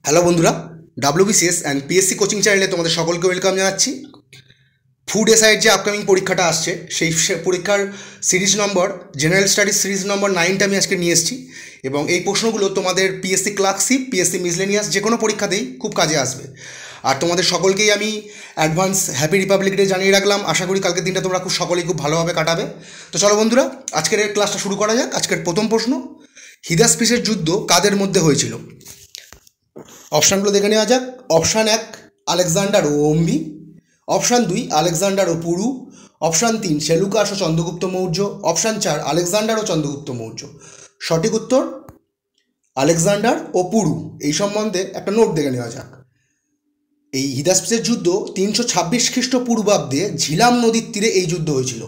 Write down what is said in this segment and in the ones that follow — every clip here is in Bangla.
হ্যালো বন্ধুরা, ডাব্লিউবিসিএস অ্যান্ড পিএসসি কোচিং চ্যানেলে তোমাদের সকলকে ওয়েলকাম জানাচ্ছি। ফুড এসআইয়ের যে আপকামিং পরীক্ষাটা আসছে সেই পরীক্ষার সিরিজ নম্বর জেনারেল স্টাডিজ সিরিজ নম্বর 9টা আমি আজকে নিয়ে এসেছি এবং এই প্রশ্নগুলো তোমাদের পিএসসি ক্লার্কশিপ, পিএসসি মিসলেনিয়াস যে কোনো পরীক্ষাতেই খুব কাজে আসবে। আর তোমাদের সকলকেই আমি অ্যাডভান্স হ্যাপি রিপাবলিক ডে জানিয়ে রাখলাম। আশা করি কালকের দিনটা তোমরা সকলেই খুব ভালোভাবে কাটাবে। তো চলো বন্ধুরা, আজকের ক্লাসটা শুরু করা যাক। আজকের প্রথম প্রশ্ন, হিদাসপিসের যুদ্ধ কাদের মধ্যে হয়েছিল? অপশানগুলো দেখে নেওয়া যাক। অপশান 1 আলেকজান্ডার ও অম্বি, অপশান 2 আলেকজান্ডার ও পুরু, অপশান 3 সেলুকাস ও চন্দ্রগুপ্ত মৌর্য, অপশান 4 আলেকজান্ডার ও চন্দ্রগুপ্ত মৌর্য। সঠিক উত্তর আলেকজান্ডার ও পুরু। এই সম্বন্ধে একটা নোট দেখে নেওয়া যাক। এই হিদাসপিসের যুদ্ধ 326 খ্রিস্টপূর্বাব্দে ঝিলাম নদীর তীরে এই যুদ্ধ হয়েছিল।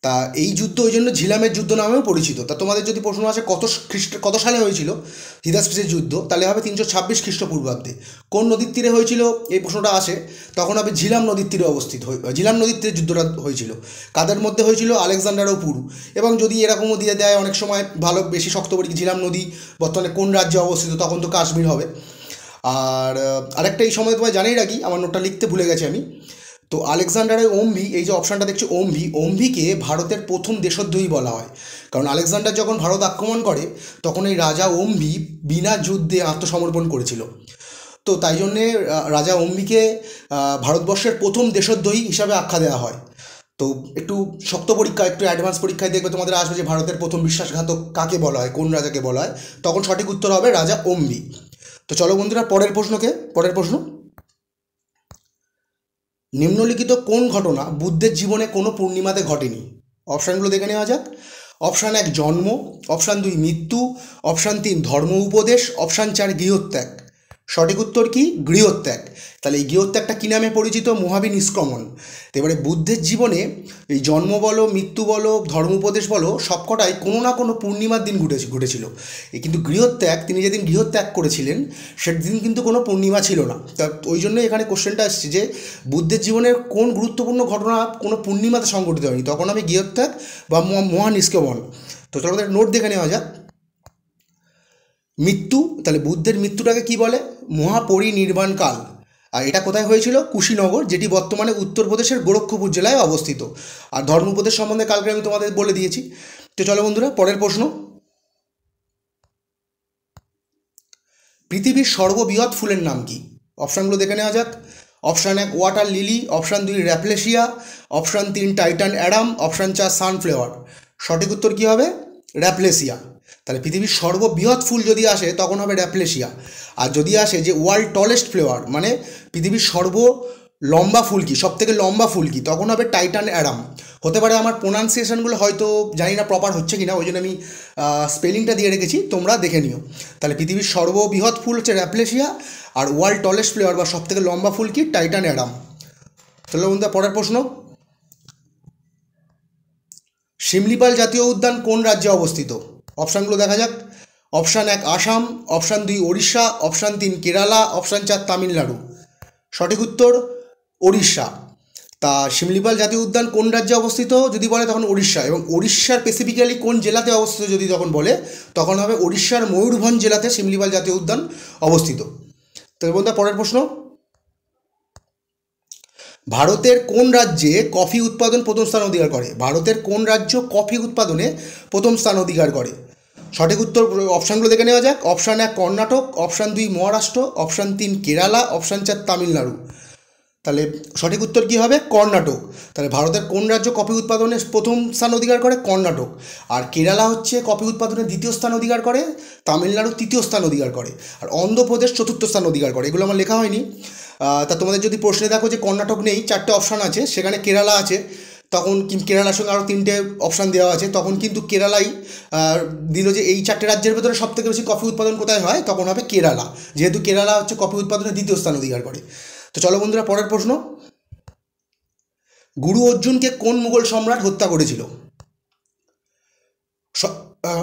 তা এই যুদ্ধ ওই জন্য ঝিলামের যুদ্ধ নামেও পরিচিত। তা তোমাদের যদি প্রশ্ন আসে কত সালে হয়েছিল হিদাসপিসের যুদ্ধ, তাহলে হবে 326 খ্রিস্টপূর্বাব্দে। কোন নদীর তীরে হয়েছিল এই প্রশ্নটা আসে, তখন হবে ঝিলাম নদীর তীরে ঝিলাম নদীর তীরে যুদ্ধটা হয়েছিল। কাদের মধ্যে হয়েছিল? আলেকজান্ডার ও পুরু। এবং যদি এরকমও দিয়ে দেয় অনেক সময় ভালো বেশি শক্ত করে, ঝিলাম নদী বর্তমানে কোন রাজ্যে অবস্থিত, তখন তো কাশ্মীর হবে। আর আরেকটা এই সময় তোমায় জানিয়ে রাখি, আমার নোটটা লিখতে ভুলে গেছি আমি। তো আলেকজান্ডারের অম্বি, এই যে অপশানটা দেখছি অম্বিকে ভারতের প্রথম দেশদ্রোহী বলা হয়। কারণ আলেকজান্ডার যখন ভারত আক্রমণ করে তখন এই রাজা অম্বি বিনা যুদ্ধে আত্মসমর্পণ করেছিল। তো তাই জন্যে রাজা অম্বিকে ভারতবর্ষের প্রথম দেশদ্রোহী হিসাবে আখ্যা দেওয়া হয়। তো একটু শক্ত পরীক্ষা, একটু অ্যাডভান্স পরীক্ষায় দেখবে তোমাদের আসবে যে ভারতের প্রথম বিশ্বাসঘাতক কাকে বলা হয়, কোন রাজাকে বলা হয়। তখন সঠিক উত্তর হবে রাজা অম্বি। তো চলো বন্ধুরা, পরের প্রশ্ন, নিম্নলিখিত কোন ঘটনা বুদ্ধের জীবনে কোনো পূর্ণিমাতে ঘটেনি? অপশানগুলো দেখে নেওয়া যাক। অপশান 1 জন্ম, অপশান 2 মৃত্যু, অপশান 3 ধর্ম উপদেশ, অপশান 4 গৃহত্যাগ। সঠিক উত্তর কি? গৃহত্যাগ। তাহলে এই গৃহত্যাগটা কী নামে পরিচিত? মহাবী নিষ্ক্রমণ। তো এবারে বুদ্ধের জীবনে এই জন্ম বলো, মৃত্যু বলো, ধর্ম উপদেশ বলো, সবকটাই কোনো না কোনো পূর্ণিমার দিন ঘটেছিল। এই কিন্তু গৃহত্যাগ, তিনি যেদিন গৃহত্যাগ করেছিলেন সেদিন কিন্তু কোনো পূর্ণিমা ছিল না। তা ওই জন্য এখানে কোশ্চেনটা আসছে যে বুদ্ধের জীবনের কোন গুরুত্বপূর্ণ ঘটনা কোনো পূর্ণিমাতে সংঘটিত হয়নি, তখন আমি গৃহত্যাগ বা মহানিষ্ক্রমণ। তো চলো নোট দেখে নেওয়া যাক। মৃত্যু, তাহলে বুদ্ধের মৃত্যুটাকে কি বলে? মহাপরিনির্বাণ কাল। আর এটা কোথায় হয়েছিল? কুশীনগর, যেটি বর্তমানে উত্তরপ্রদেশের গোরক্ষপুর জেলায় অবস্থিত। আর ধর্ম উপদেশ সম্বন্ধে কালকে আমি তোমাদের বলে দিয়েছি। তো চলো বন্ধুরা, পরের প্রশ্ন, পৃথিবীর সর্ববৃহৎ ফুলের নাম কি? অপশানগুলো দেখে নেওয়া যাক। Option 1 water lily, option 2 rafflesia, option 3 titan arum, option 4 sunflower. সঠিক উত্তর কী হবে? র্যাপলেশিয়া। তাহলে পৃথিবীর সর্ববৃহৎ ফুল যদি আসে তখন হবে র্যাপলেশিয়া। আর যদি আসে যে ওয়ার্ল্ড টলেস্ট ফ্লাওয়ার, মানে পৃথিবীর লম্বা ফুল কি, সব থেকে লম্বা ফুল কি, তখন হবে টাইটান অ্যাডাম। হতে পারে আমার প্রোনাউন্সিয়েশনগুলো হয়তো জানি না প্রপার হচ্ছে কি না, ওই জন্য আমি স্পেলিংটা দিয়ে রেখেছি, তোমরা দেখে নিও। তাহলে পৃথিবীর সর্ববৃহৎ ফুল হচ্ছে র্যাপলেশিয়া, আর ওয়ার্ল্ড টলেস্ট ফ্লাওয়ার বা সব থেকে লম্বা ফুল কি? Titan Adam. চলো বন্ধুরা, পরের প্রশ্ন, শিমলিপাল জাতীয় উদ্যান কোন রাজ্যে অবস্থিত? অপশানগুলো দেখা যাক। Option 1 Assam, option 2 Odisha, option 3 Kerala, option 4 Tamil Nadu. সঠিক উত্তর ওড়িশা। তা শিমলিপাল জাতীয় উদ্যান কোন রাজ্যে অবস্থিত যদি বলে তখন ওড়িশা, এবং ওড়িশার স্পেসিফিক্যালি কোন জেলাতে অবস্থিত যদি তখন বলে তখন হবে ওড়িশার ময়ূরভঞ্জ জেলাতে শিমলিপাল জাতীয় উদ্যান অবস্থিত। তো বন্ধুরা, পরের প্রশ্ন, ভারতের কোন রাজ্যে কফি উৎপাদন প্রথম স্থান অধিকার করে? ভারতের কোন রাজ্য কফি উৎপাদনে প্রথম স্থান অধিকার করে? সঠিক উত্তর, অপশানগুলো দেখে নেওয়া যাক। Option 1 Karnataka, option 2 Maharashtra, option 3 Kerala, option 4 Tamil Nadu. তাহলে সঠিক উত্তর কী হবে? কর্ণাটক। তাহলে ভারতের কোন রাজ্য কফি উৎপাদনে প্রথম স্থান অধিকার করে? কর্ণাটক। আর কেরালা হচ্ছে কফি উৎপাদনে দ্বিতীয় স্থান অধিকার করে, তামিলনাড়ু তৃতীয় স্থান অধিকার করে, আর অন্ধ্রপ্রদেশ চতুর্থ স্থান অধিকার করে। এগুলো আমার লেখা হয়নি। তা তোমাদের যদি প্রশ্নে দেখো যে কর্ণাটক নেই, 4টে অপশান আছে, সেখানে কেরালা আছে, তখন কেরালার সঙ্গে আরও 3টে অপশান দেওয়া আছে, তখন কিন্তু কেরালাই দিল যে এই 4টে রাজ্যের ভেতরে সব থেকে বেশি কফি উৎপাদন কোথায় হয়, তখন হবে কেরালা, যেহেতু কেরালা হচ্ছে কফি উৎপাদনে দ্বিতীয় স্থান অধিকার করে। তো চলো বন্ধুরা, পরের প্রশ্ন, গুরু অর্জুনকে কোন মুঘল সম্রাট হত্যা করেছিল?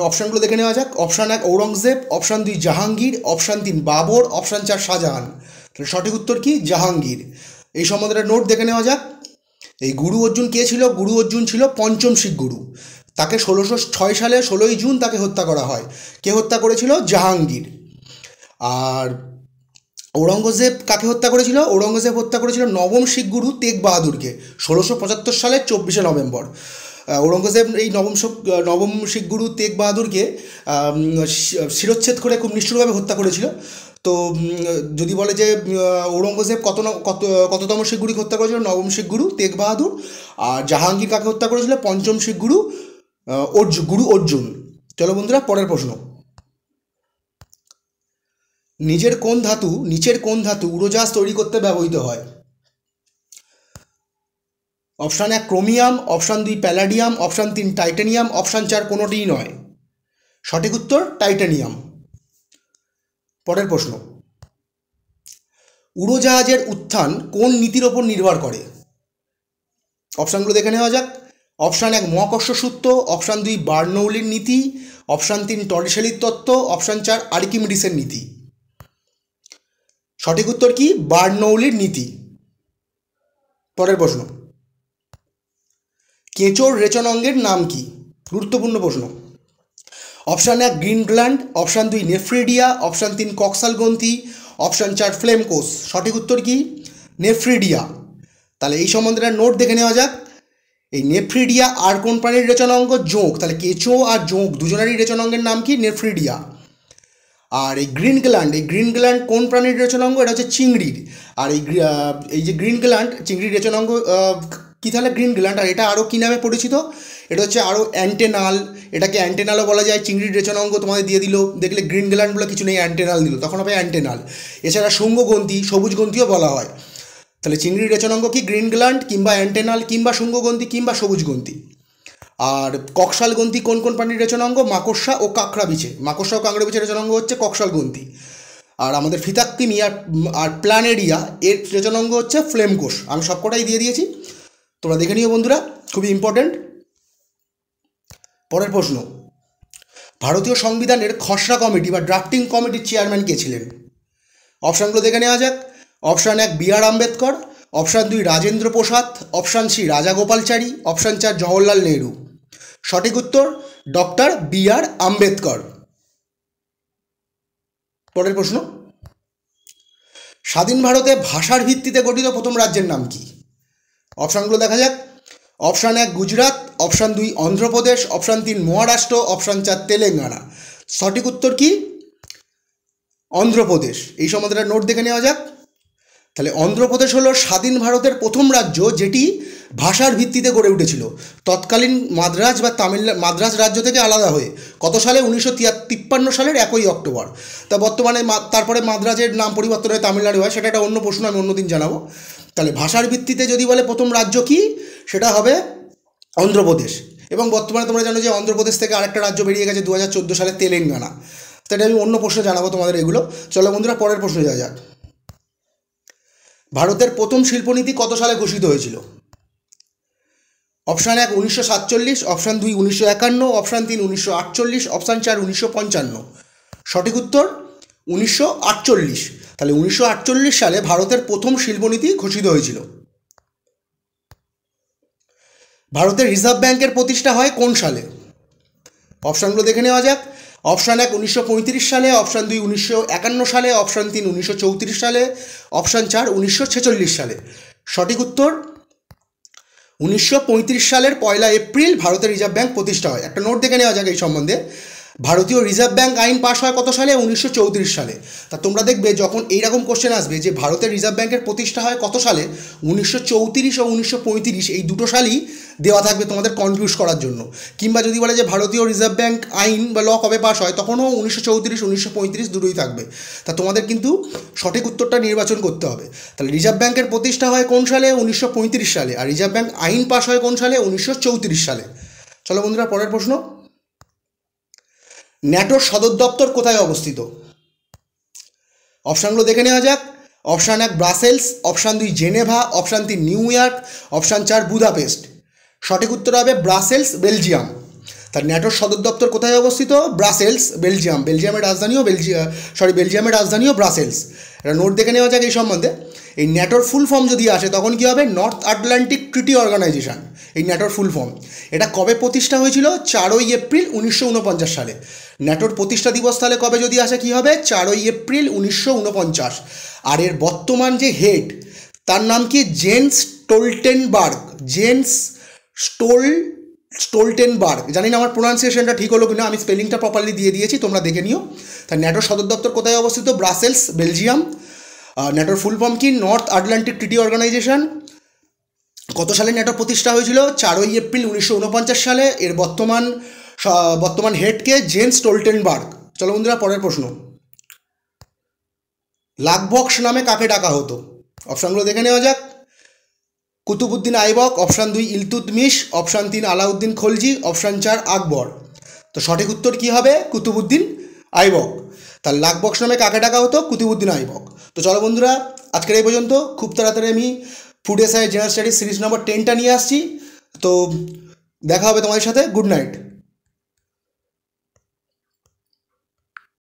অপশানগুলো দেখে নেওয়া যাক। Option 1 Aurangzeb, option 2 Jahangir, option 3 Babur, option 4 Shah Jahan. তাহলে সঠিক উত্তর কি? জাহাঙ্গীর। এই সম্বন্ধে নোট দেখে নেওয়া যাক। এই গুরু অর্জুন কে ছিল? গুরু অর্জুন ছিল পঞ্চম শিখ গুরু। তাকে 1606 সালে 16ই জুন তাকে হত্যা করা হয়। কে হত্যা করেছিল? জাহাঙ্গীর। আর ঔরঙ্গজেব কাকে হত্যা করেছিল? ঔরঙ্গজেব হত্যা করেছিল নবম শিখ গুরু তেগ বাহাদুরকে 1675 সালের 24শে নভেম্বর। ঔরঙ্গজেব এই নবম শিখ গুরু তেগ বাহাদুরকে শিরচ্ছেদ করে খুব নিষ্ঠুরভাবে হত্যা করেছিল। তো যদি বলে যে ঔরঙ্গজেব কততম শিখ গুরুকে হত্যা করেছিল? নবম শিখ গুরু তেগ বাহাদুর। আর জাহাঙ্গীর কাকে হত্যা করেছিল? পঞ্চম শিখ গুরু গুরু অর্জুন। চলো বন্ধুরা, পরের প্রশ্ন। নিচের কোন ধাতু উড়োজাহাজ তৈরি করতে ব্যবহৃত হয়? Option 1 chromium, option 2 palladium, option 3 titanium, option 4 কোনোটিই নয়। সঠিক উত্তর টাইটানিয়াম। পরের প্রশ্ন। উড়োজাহাজের উত্থান কোন নীতির ওপর নির্ভর করে? অপশানগুলো দেখে নেওয়া যাক। অপশান 1 মহাকর্ষ সূত্র, অপশান 2 বার্নৌলির নীতি, অপশান 3 টর্রিসেলির তত্ত্ব, অপশান 4 আর্কিমিডিসের নীতি। সঠিক উত্তর কি? বার্নৌলির নীতি। পরের প্রশ্ন। কেঁচোর রেচন অঙ্গের নাম কি? গুরুত্বপূর্ণ প্রশ্ন। Option 1 green gland, option 2 nephridia, option 3 coxal গ্রন্থি, অপশান 4 ফ্লেম কোষ। সঠিক উত্তর কি? নেফ্রিডিয়া। তাহলে এই সম্বন্ধে নোট দেখে নেওয়া যাক। এই নেফ্রিডিয়া আর কোন প্রাণীর রেচন অঙ্গ? জোঁক। তাহলে কেঁচো আর জোঁক দুজনেরই রেচন অঙ্গের নাম কি? নেফ্রিডিয়া। আর এই গ্রিন গ্ল্যান্ড কোন প্রাণীর রেচন অঙ্গ? এটা হচ্ছে চিংড়ির। আর এই যে গ্রিন গ্ল্যান্ড চিংড়ির রেচন অঙ্গ কী? তাহলে গ্রিন গ্ল্যান্ড। আর এটা আরও কী নামে পরিচিত? এটা হচ্ছে আরও অ্যান্টেনাল। এটাকে অ্যান্টেনালও বলা যায়। চিংড়ির রেচন অঙ্গ তোমাদের দিয়ে দিল, দেখলে গ্রিন গ্ল্যান্ড বলে কিছু নেই, অ্যান্টেনাল দিল, তখন হবে অ্যান্টেনাল। এছাড়া শুঙ্গগ্রন্থি, সবুজ গ্রন্থিও বলা হয়। তাহলে চিংড়ির রেচন অঙ্গ কি? গ্রিন গ্ল্যান্ড কিংবা অ্যান্টেনাল কিংবা শুঙ্গগ্রন্থি কিংবা সবুজ গ্রন্থি। আর কক্সাল গ্রন্থি কোন কোন প্রাণীর রেচন অঙ্গ? মাকড়সা ও কাঁকড়া বিছে। মাকড়সা ও কাঁকড়া বিছের রেচন অঙ্গ হচ্ছে কক্সাল গ্রন্থি। আর আমাদের ফিতাক্রিমি আর প্ল্যানেরিয়া এর রেচন অঙ্গ হচ্ছে ফ্লেম কোষ। আমি সবকটাই দিয়ে দিয়েছি, তোমরা দেখে নিও বন্ধুরা, খুবই ইম্পর্টেন্ট। পরের প্রশ্ন। ভারতীয় সংবিধানের খসড়া কমিটি বা ড্রাফটিং কমিটির চেয়ারম্যান কে ছিলেন? অপশানগুলো দেখে নেওয়া যাক। Option 1 B R. Ambedkar, option 2 Rajendra Prasad, option 3 Rajagopalachari, option 4 Jawaharlal Nehru. সঠিক উত্তর ডক্টর বি.আর. আম্বেদকর। পরের প্রশ্ন। স্বাধীন ভারতে ভাষার ভিত্তিতে গঠিত প্রথম রাজ্যের নাম কি? অপশানগুলো দেখা যাক। Option 1 Gujarat, option 2 Andhra Pradesh, option 3 Maharashtra, option 4 Telangana. সঠিক উত্তর কি? অন্ধ্রপ্রদেশ। এই সম্বন্ধে নোট দেখে নেওয়া যাক। তাহলে অন্ধ্রপ্রদেশ হলো স্বাধীন ভারতের প্রথম রাজ্য যেটি ভাষার ভিত্তিতে গড়ে উঠেছিল তৎকালীন মাদ্রাজ রাজ্য থেকে আলাদা হয়ে। কত সালে? 1953 সালের 1 অক্টোবর। তা বর্তমানে তারপরে মাদ্রাজের নাম পরিবর্তন হয়ে তামিলনাড়ু হয়, সেটা একটা অন্য প্রশ্ন, আমি অন্যদিন জানাবো। তাহলে ভাষার ভিত্তিতে যদি বলে প্রথম রাজ্য কি, সেটা হবে অন্ধ্রপ্রদেশ। এবং বর্তমানে তোমরা জানো যে অন্ধ্রপ্রদেশ থেকে আরেকটা রাজ্য বেরিয়ে গেছে 2014 সালে, তেলেঙ্গানা। সেটা আমি অন্য প্রশ্ন জানাবো তোমাদের এগুলো। চলো বন্ধুরা, পরের প্রশ্ন যাওয়া যাক। ভারতের প্রথম শিল্পনীতি কত সালে ঘোষিত হয়েছিল? Option 1 1947, option 2 1951, option 3 1948, option 4 1955। সঠিক উত্তর 1948। তাহলে 1948 সালে ভারতের প্রথম শিল্পনীতি ঘোষিত হয়েছিল। ভারতের রিজার্ভ ব্যাংকের প্রতিষ্ঠা হয় কোন সালে? অপশানগুলো দেখে নেওয়া যাক। অপশান 1 1935 সালে, অপশান 2 1951 সালে, অপশান 3 1934 সালে, অপশান 4 1946 সালে। সঠিক উত্তর 1935 সালের 1 এপ্রিল ভারতের রিজার্ভ ব্যাংক প্রতিষ্ঠা হয়। একটা নোট দেখে নেওয়া যাক এই সম্বন্ধে। ভারতীয় রিজার্ভ ব্যাংক আইন পাশ হয় কত সালে? 1934 সালে। তা তোমরা দেখবে যখন এইরকম কোশ্চেন আসবে যে ভারতের রিজার্ভ ব্যাংকের প্রতিষ্ঠা হয় কত সালে, 1934 ও 1935 এই দুটো সালই দেওয়া থাকবে তোমাদের কনফিউজ করার জন্য। কিংবা যদি বলে যে ভারতীয় রিজার্ভ ব্যাংক আইন বা ল কবে পাস হয়, তখনও 1934 1935 দুটোই থাকবে। তা তোমাদের কিন্তু সঠিক উত্তরটা নির্বাচন করতে হবে। তাহলে রিজার্ভ ব্যাংকের প্রতিষ্ঠা হয় কোন সালে? 1935 সালে। আর রিজার্ভ ব্যাংক আইন পাস হয় কোন সালে? 1934 সালে। চলো বন্ধুরা, পরের প্রশ্ন। ন্যাটোর সদর দপ্তর কোথায় অবস্থিত? অপশানগুলো দেখে নেওয়া যাক। Option 1 Brussels, option 2 Geneva, option 3 new York, option 4 Budapest. সঠিক উত্তর হবে ব্রাসেলস, বেলজিয়াম। তার ন্যাটোর সদর দপ্তর কোথায় অবস্থিত? Brussels, Belgium. বেলজিয়ামের রাজধানীও ব্রাসেলস। এটা নোট দেখে নেওয়া যাক এই সম্বন্ধে। এই ন্যাটোর ফুল ফর্ম যদি আসে তখন কী হবে? North Atlantic treaty organization. এই ন্যাটোর ফুল ফর্ম। এটা কবে প্রতিষ্ঠা হয়েছিল? 4ই এপ্রিল 1949 সালে। ন্যাটোর প্রতিষ্ঠা দিবস তাহলে কবে যদি আসে কী হবে? 4ই এপ্রিল 1949। আর এর বর্তমান যে হেড তার নাম কি? Jens Stoltenberg. স্টোলটেনবার্গ। জানি না আমার প্রোনাউন্সিয়েশনটা ঠিক হলো কিনা, আমি স্পেলিংটা প্রপারলি দিয়ে দিয়েছি, তোমরা দেখে নিও। তার ন্যাটোর সদর দপ্তর কোথায় অবস্থিত? Brussels, Belgium. ন্যাটোর ফুল ফর্ম কি? North Atlantic treaty organization. কত সালে ন্যাটো প্রতিষ্ঠা হয়েছিল? 4ই এপ্রিল 1949 সালে। এর বর্তমান হেডকে জেন্স স্টোলটেনবার্গ। চলো বন্ধুরা, পরের প্রশ্ন। লাকবক্স নামে কাকে ডাকা হতো? অপশানগুলো দেখে নেওয়া যাক। Qutubuddin Aibak, option 2 Iltutmish, option 3 Alauddin Khalji, option 4 Akbar. তো সঠিক উত্তর কী হবে? কুতুবুদ্দিন আইবক। তার লাকবক্স নামে কাকে ডাকা হতো? কুতুবুদ্দিন আইবক। তো চলো বন্ধুরা, আজকের এই পর্যন্ত। খুব তাড়াতাড়ি আমি food SI general studies series number 10টা নিয়ে আসছি। তো দেখা হবে তোমাদের সাথে। Good night.